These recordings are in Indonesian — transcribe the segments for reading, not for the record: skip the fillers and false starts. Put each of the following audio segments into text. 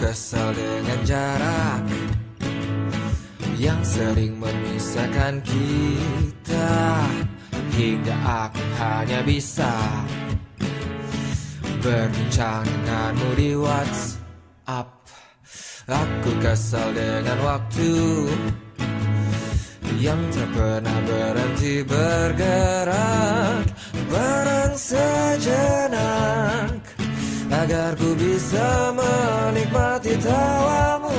kesal dengan jarak yang sering memisahkan kita, hingga aku hanya bisa berbincang denganmu di WhatsApp. Aku kesal dengan waktu yang tak pernah berhenti bergerak. Barang sejenak agar ku bisa menikmati tawamu.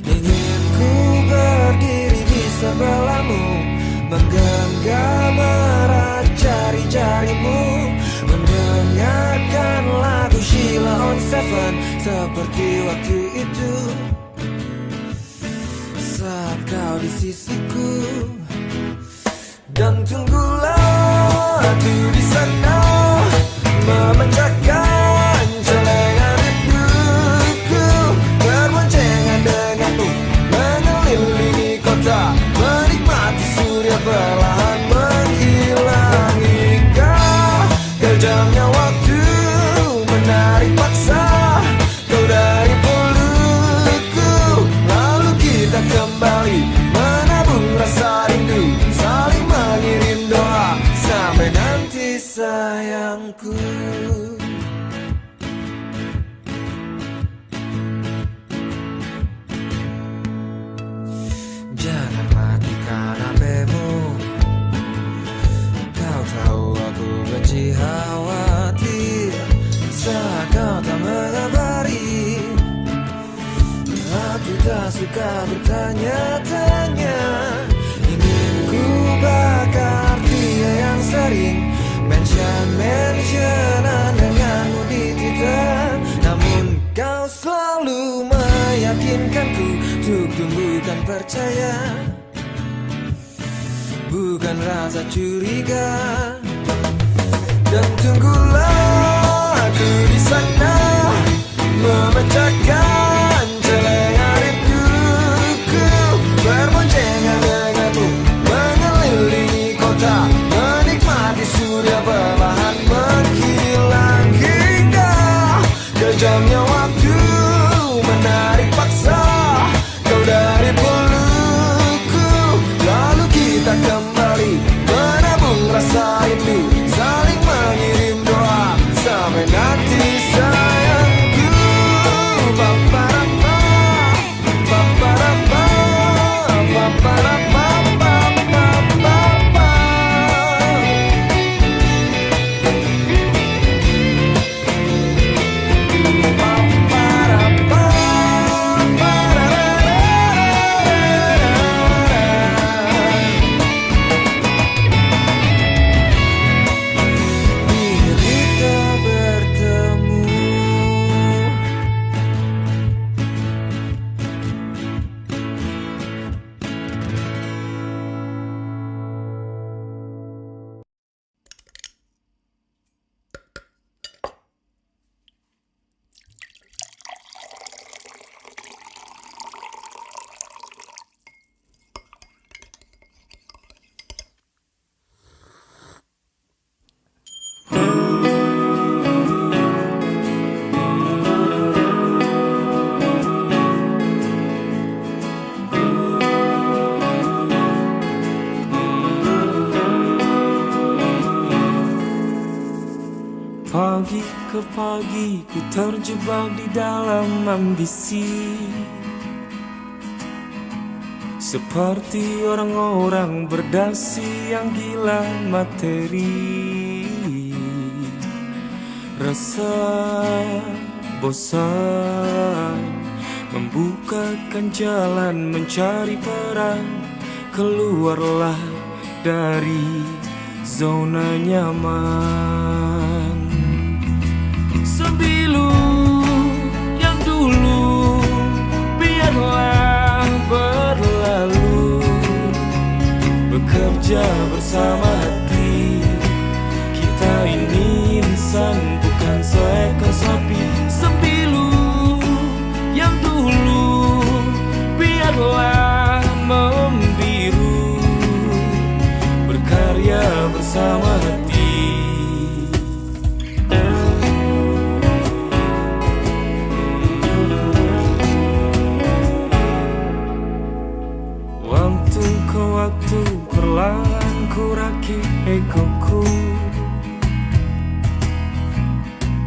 Ingin ku berdiri di sebelahmu, menggenggam erat jari-jarimu, mendengarkan lagu Sheila on Seven seperti waktu itu saat kau di sisiku. Dan tunggulah aku di sana, memecahkan celengan rinduku, berboncengan denganmu, mengelilingi kota, menikmati surya perlahan menghilang, hingga kejamnya waktu menarik paksa kau dari pelukku. Lalu kita kembali menabung rasa rindu, saling mengirim doa sampai nanti sayangku. Jangan matikan HP-mu, kau tahu aku benci khawatir saat kau tak mengabari. Aku tak suka bertanya-tanya, ingin ku bakar dia yang sering mention-mentionan denganmu di Twitter. Namun kau selalu meyakinkanku untuk tumbuhkan percaya, bukan rasa curiga. Dan tunggulah aku di sana, memecahkan celengan rinduku, berboncengan denganmu, mengelilingi kota, menikmati surya perlahan menghilang, hingga kejamnya waktu menarik paksa kau dari pelukku. Lalu kita kembali menabung rasa rindu, saling mengirim doa sampai nanti sayangku. Paparapa, paparapa, paparapa, paparapa. Paparapa, bila kita bertemu. Pagi ke pagi ku terjebak di dalam ambisi, seperti orang-orang berdasi yang gila materi. Rasa bosan membukakan jalan mencari peran, keluarlah dari zona nyaman. Sembilu yang dulu biarlah berlalu, bekerja bersama hati. Kita ini insan, bukan seekor sapi. Sembilu yang dulu biarlah membiru, berkarya bersama hati. waktu perlahan ku rakit egoku,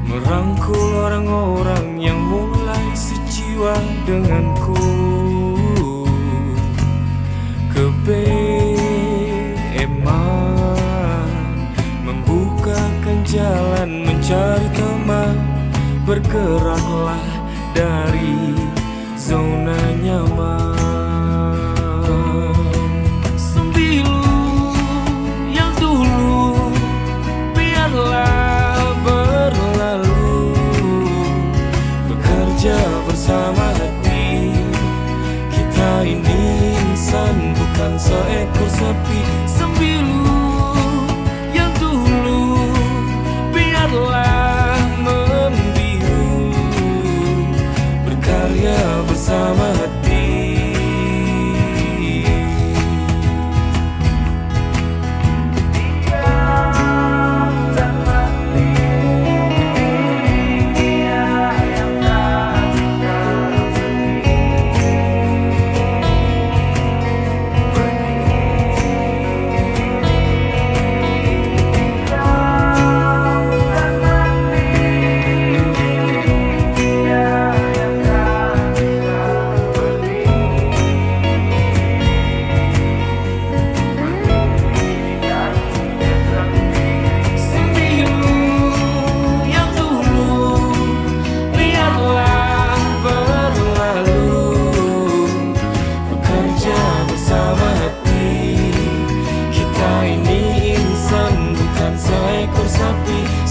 merangkul orang-orang yang mulai sejiwa denganku. Kebeeman membukakan jalan mencari teman. Bergeraklah dari zona nyaman. Sembilu yang dulu biarlah berlalu, bekerja bersama hati. Kita ini insan, bukan seekor sapi. Sembilu yang dulu biarlah membiru, berkarya bersama hati.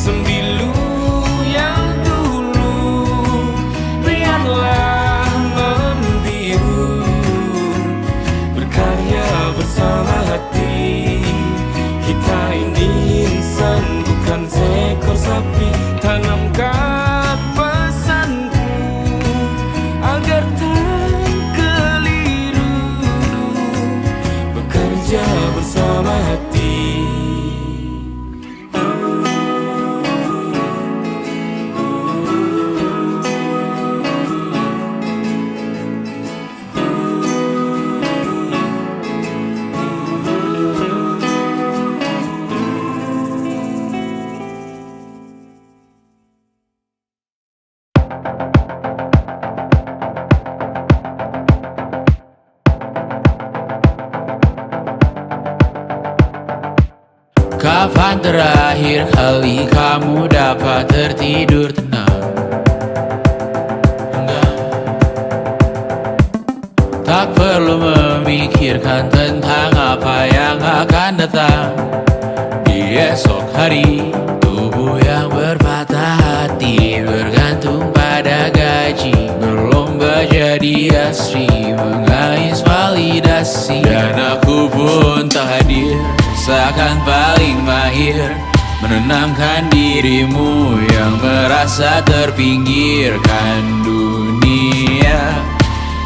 Sembilu yang dulu biarlah membiru, berkarya bersama hati. Kita ini insan, bukan seekor sapi. Tanamkan pesanku agar tak keliru, bekerja bersama hati. Kapan terakhir kali kamu dapat tertidur tenang? Enggak. Tak perlu memikirkan tentang apa yang akan datang di esok hari. Tubuh yang berpatah hati bergantung pada gaji, berlomba jadi asri, mengais validasi. Dan aku pun tak hadir, seakan paling mahir menenangkan dirimu yang merasa terpinggirkan dunia.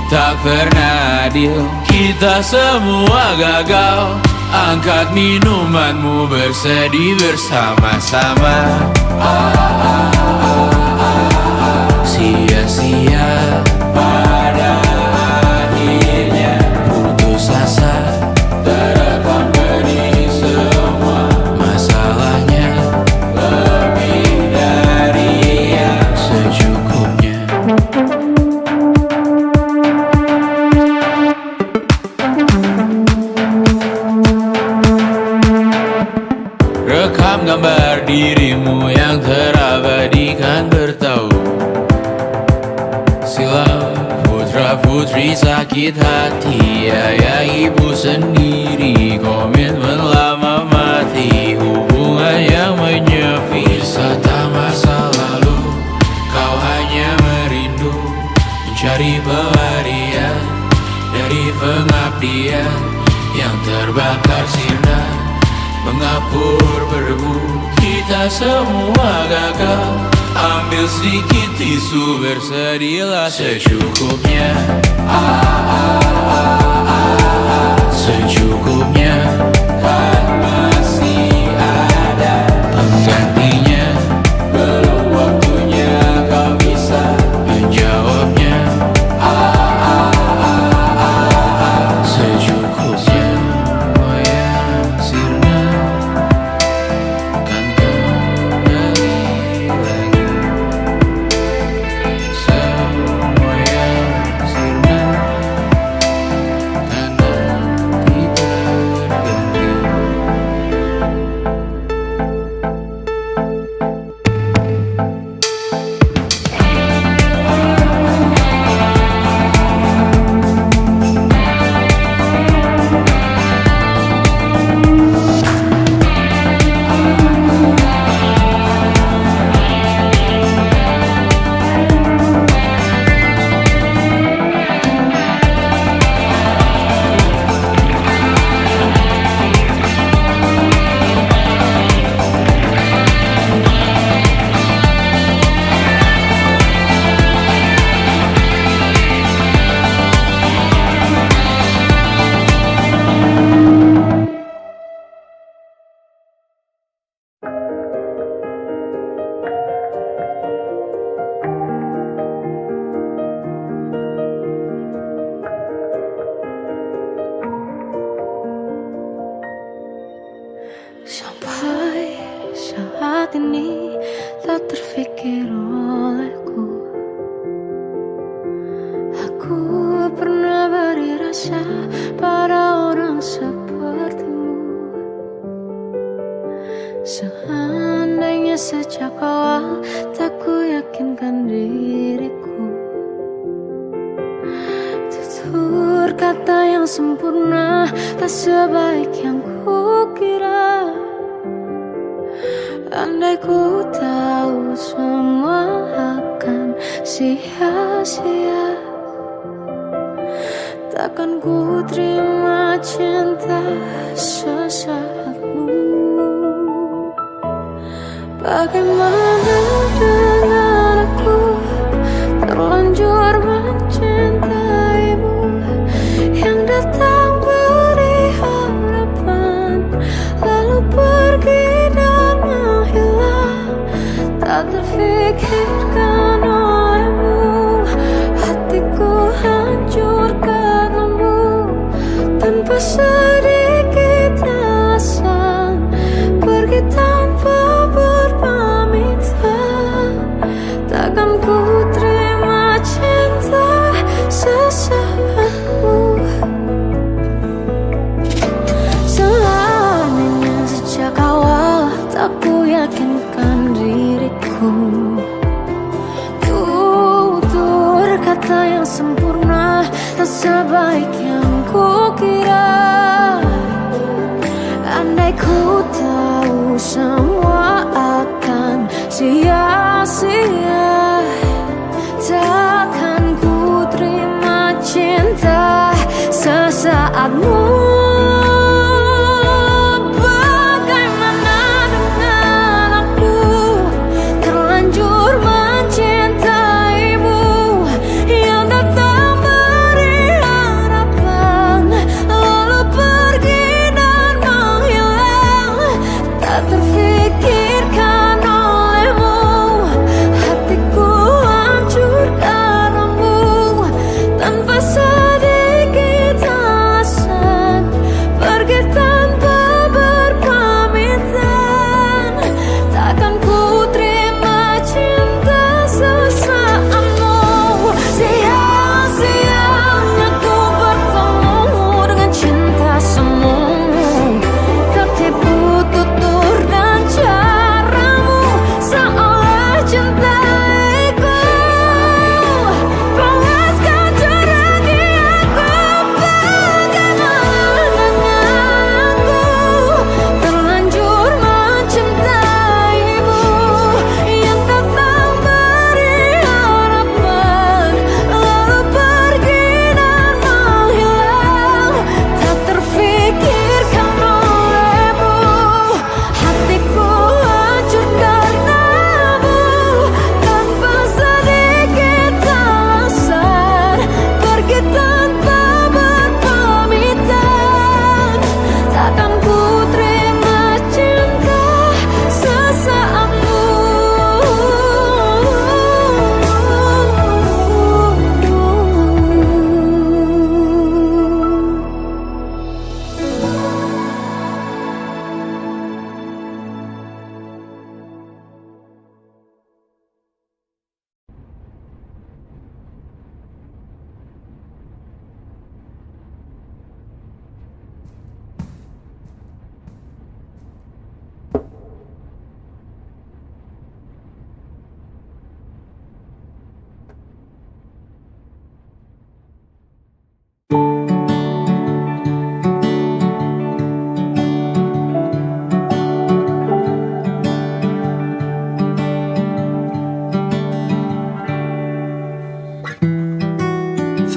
Tak pernah adil, kita semua gagal. Angkat minumanmu, bersedih bersama-sama. Sia-sia pada akhirnya putus asa, terekam benih semua. Masalahnya lebih dari yang secukupnya. Rekam gambar dirimu yang terabadikan bertahun silam. Putra-putri sakit hati, ayah ibu sendiri, komitmen lama mati, hubungan yang menyepi. Wisata masa lalu, kau hanya merindu, mencari pelarian dari pengabdian yang terbakar sirna, mengapur berdebu. Kita semua gagal, ambil sedikit tisu, bersedihlah secukupnya. Secukupnya, kan masih ada penggantinya. Belum waktunya kau bisa menjawabnya. Secukupnya. Sampai saat ini tak terfikir olehku. Aku pernah beri rasa pada orang sepertimu. Seandainya sejak awal tak ku yakinkan diriku. Tutur kata yang sempurna tak sebaik yang ku kira. Andai ku tahu semua akan sia-sia, takkan ku terima cinta sesaatmu. Bagaimana dengan aku terlanjur mencintaimu, yang datang beri harapan lalu pergi dan menghilang. Tak terfikirkan olehmu, hatiku hancur karenamu. Tanpa sedikit alasan pergi tanpa berpamitan. Takkan ku terima cinta sesaatmu. Seandainya sejak awal tak ku yakinkan diriku. Tutur kata yang sempurna tak sebaik yang ku kira. Andai ku tahu semua akan sia-sia, takkan ku terima cinta sesaatmu. Bagaimana dengan aku terlanjur mencintaimu, yang datang beri harapan lalu pergi dan menghilang. Tak terfikirkan olehmu, hatiku hancur karenamu. Tanpa sedikit alasan pergi tanpa berpamitan. Takkan ku terima cinta sesaatmu. Sia-sianya ku bertemu dengan cinta semu. Tertipu tutur dan caramu, seolah cintaiku. Panaskan jarak aku. Bagaimana dengan aku terlanjur mencintaimu, yang datang beri harapan lalu pergi dan menghilang. Tak terfikirkan olehmu, hatiku hancur karenamu. Tanpa sedikit alasan pergi tanpa berpamitan. Takkan ku terima cinta sesaatmu.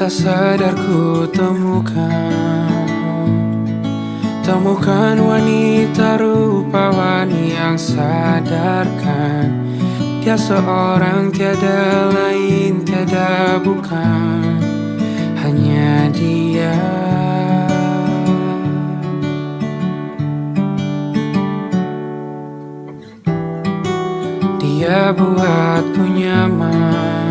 Tak sadar ku temukan wanita rupawan yang sadarkan dia seorang, tiada lain, tiada bukan, hanya dia. Dia buatku nyaman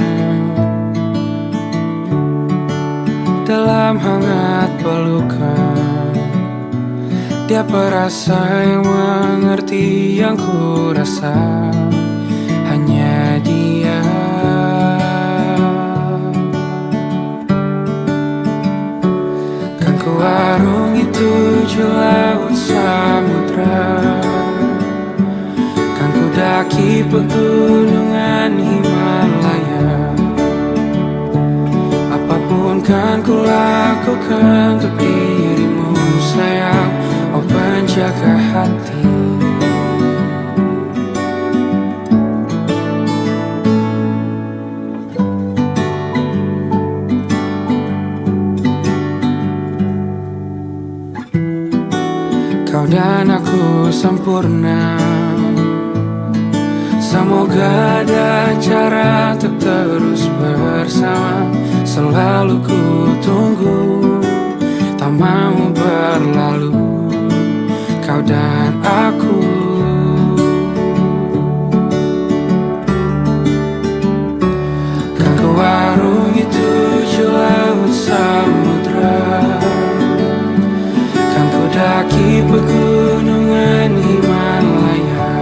dalam hangat pelukan. Dia perasa yang mengerti yang ku rasa, hanya dia. Kan ku arungi tujuh laut samudra, kan ku daki pegunungan Himalaya. Apapun kan ku lakukan untuk dirimu sayang, oh penjaga hati. Kau dan aku sempurna, semoga ada cara untuk terus bersama. Selalu ku tunggu, tak mau berlalu, kau dan aku. Kan ku arungi tujuh laut samudra, kan ku daki pegunungan Himalaya.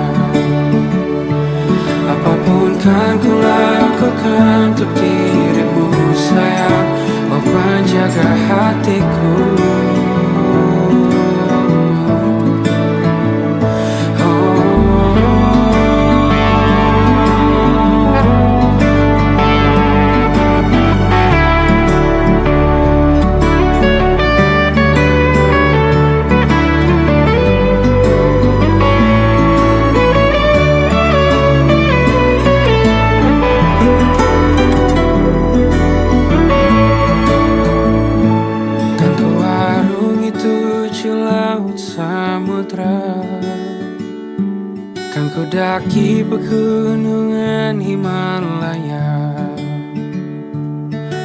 Apapun kan ku lakukan untuk dirimu sayang, oh penjaga hatiku. Kan ku daki pegunungan Himalaya.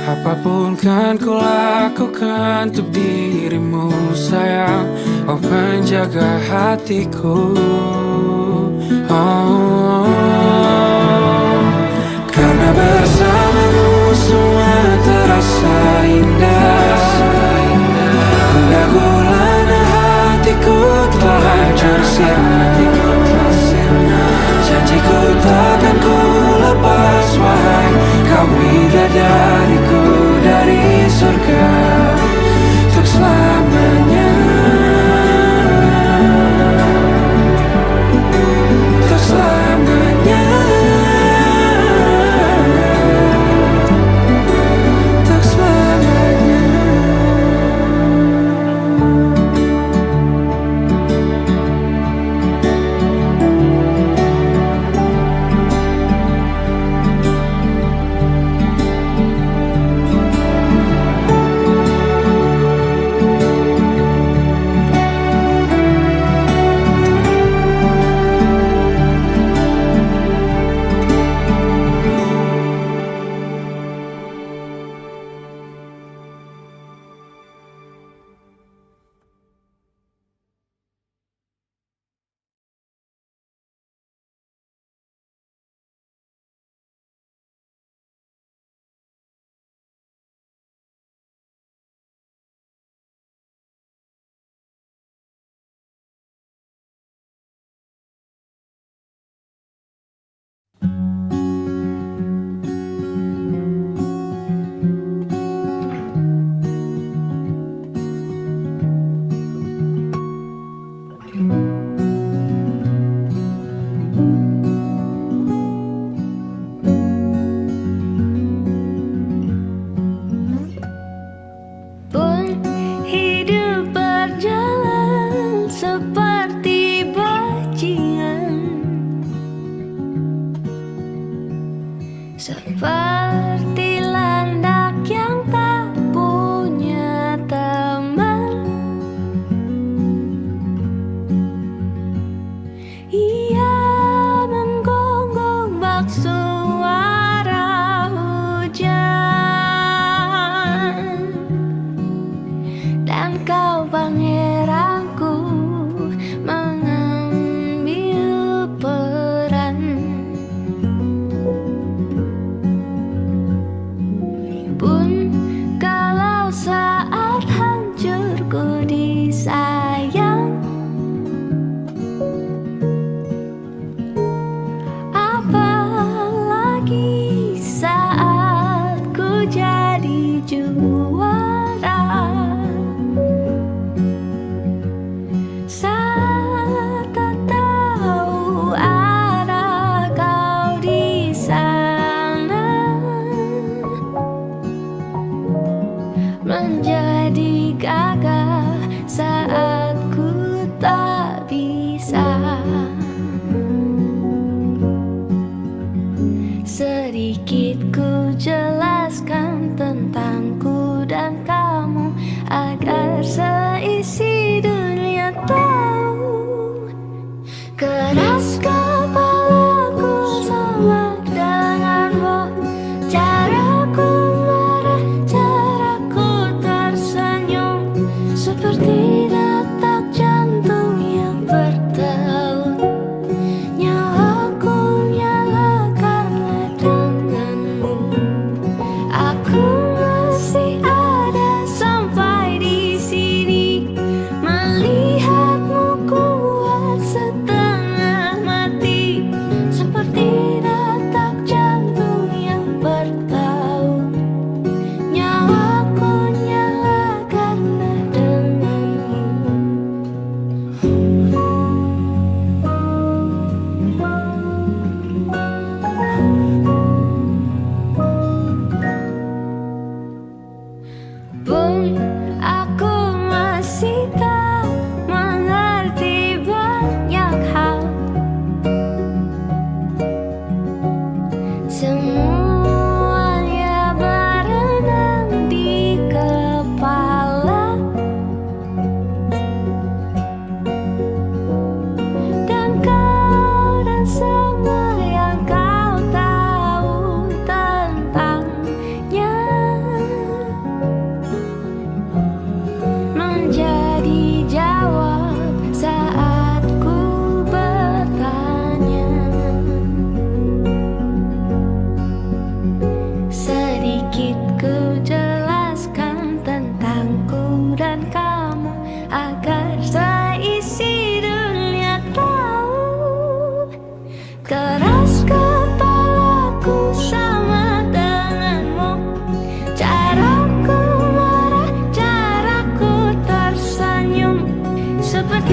Apapun kan ku lakukan untuk dirimu sayang, oh penjaga hatiku. Oh, karena bersamamu semua terasa indah. Gundah gulana hatiku telah bersih. Janjiku takkan ku lepas wahai kau bidadariku dari surga untuk selamanya, untuk selamanya, untuk selamanya.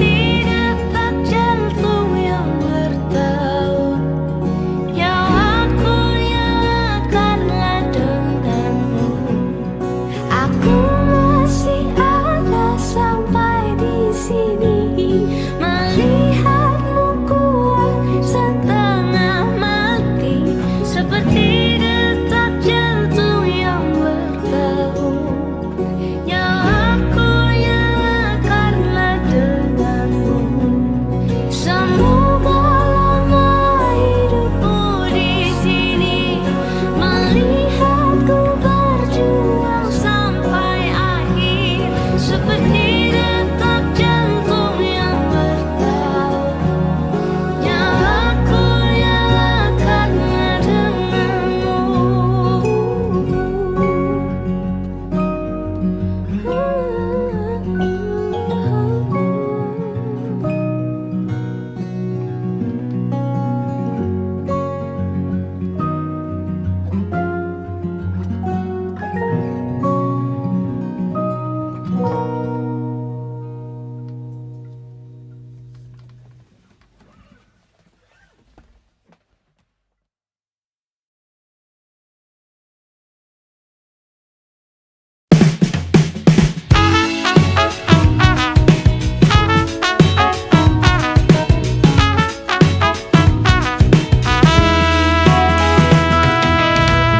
seperti detak jantung yang bertaut. Nyawaku nyalakanlah denganmu. Aku masih ada sampai di sini, melihatmu kuat setengah mati, seperti detak jantung yang bertaut. Nyawaku nyalakanlah denganmu. Semoga lama hidupmu di sini, melihatku berjuang sampai akhir, seperti detak jantung yang bertaut. Nyawaku nyalakanlah denganmu.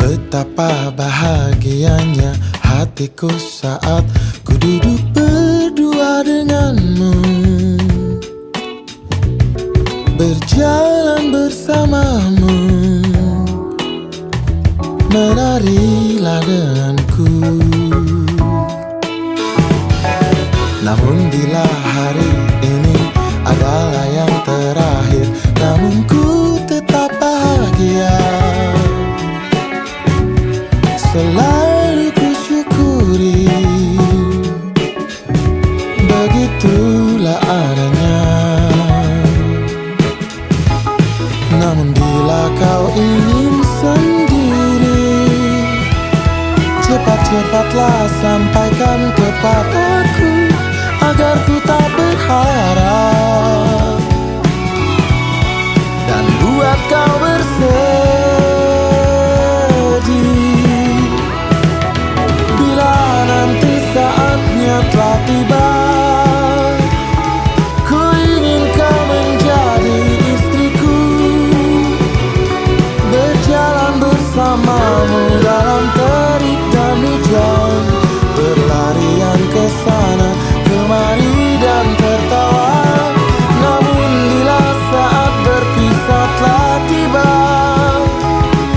Betapa bahagianya hatiku saat ku duduk berdua denganmu, berjalan bersamamu, menarilah denganku. Namun bila hari ini adalah yang terakhir, namun ku tetap bahagia. Selalu ku syukuri, begitulah adanya. Namun bila kau ingin sendiri, cepat-cepatlah sampaikan kepadaku, agar ku tak berharap dan buat kau bersedih. Bila nanti saatnya telah tiba, ku ingin kau menjadi istriku, berjalan bersamamu dalam terik dan hujan, berlarian ke sana kemari dan tertawa. Namun bila saat berpisah telah tiba,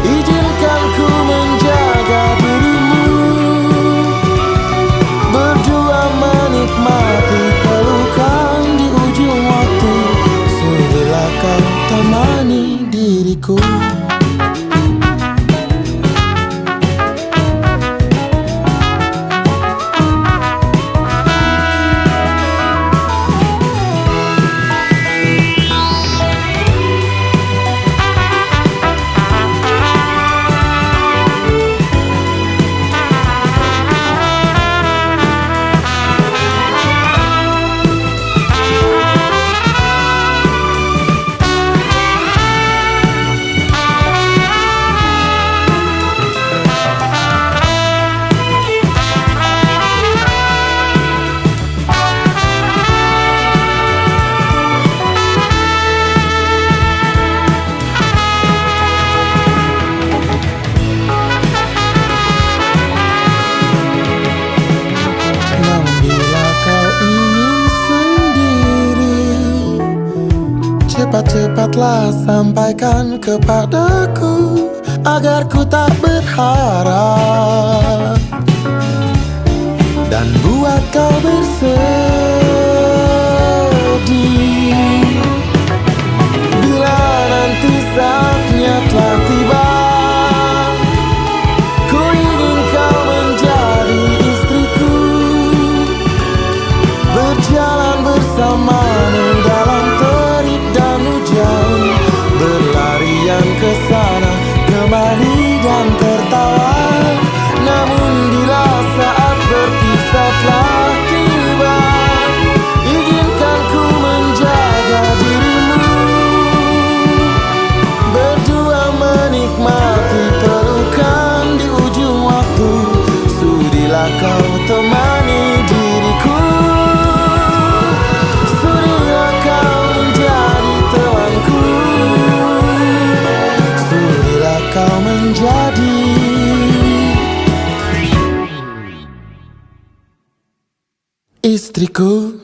izinkan ku menjaga dirimu, berdua menikmati pelukan di ujung waktu, sebelah kau temani diriku. Cepat-cepatlah sampaikan kepadaku, agar ku tak berharap dan buat kau bersedih. Bila nanti saatnya telah tiba, ku ingin kau menjadi istriku, berjalan bersamamu dalam terik dan hujan, berlarian ke sana kemari dan tertawa. Namun bila saat berpisah telah tiba, istriku.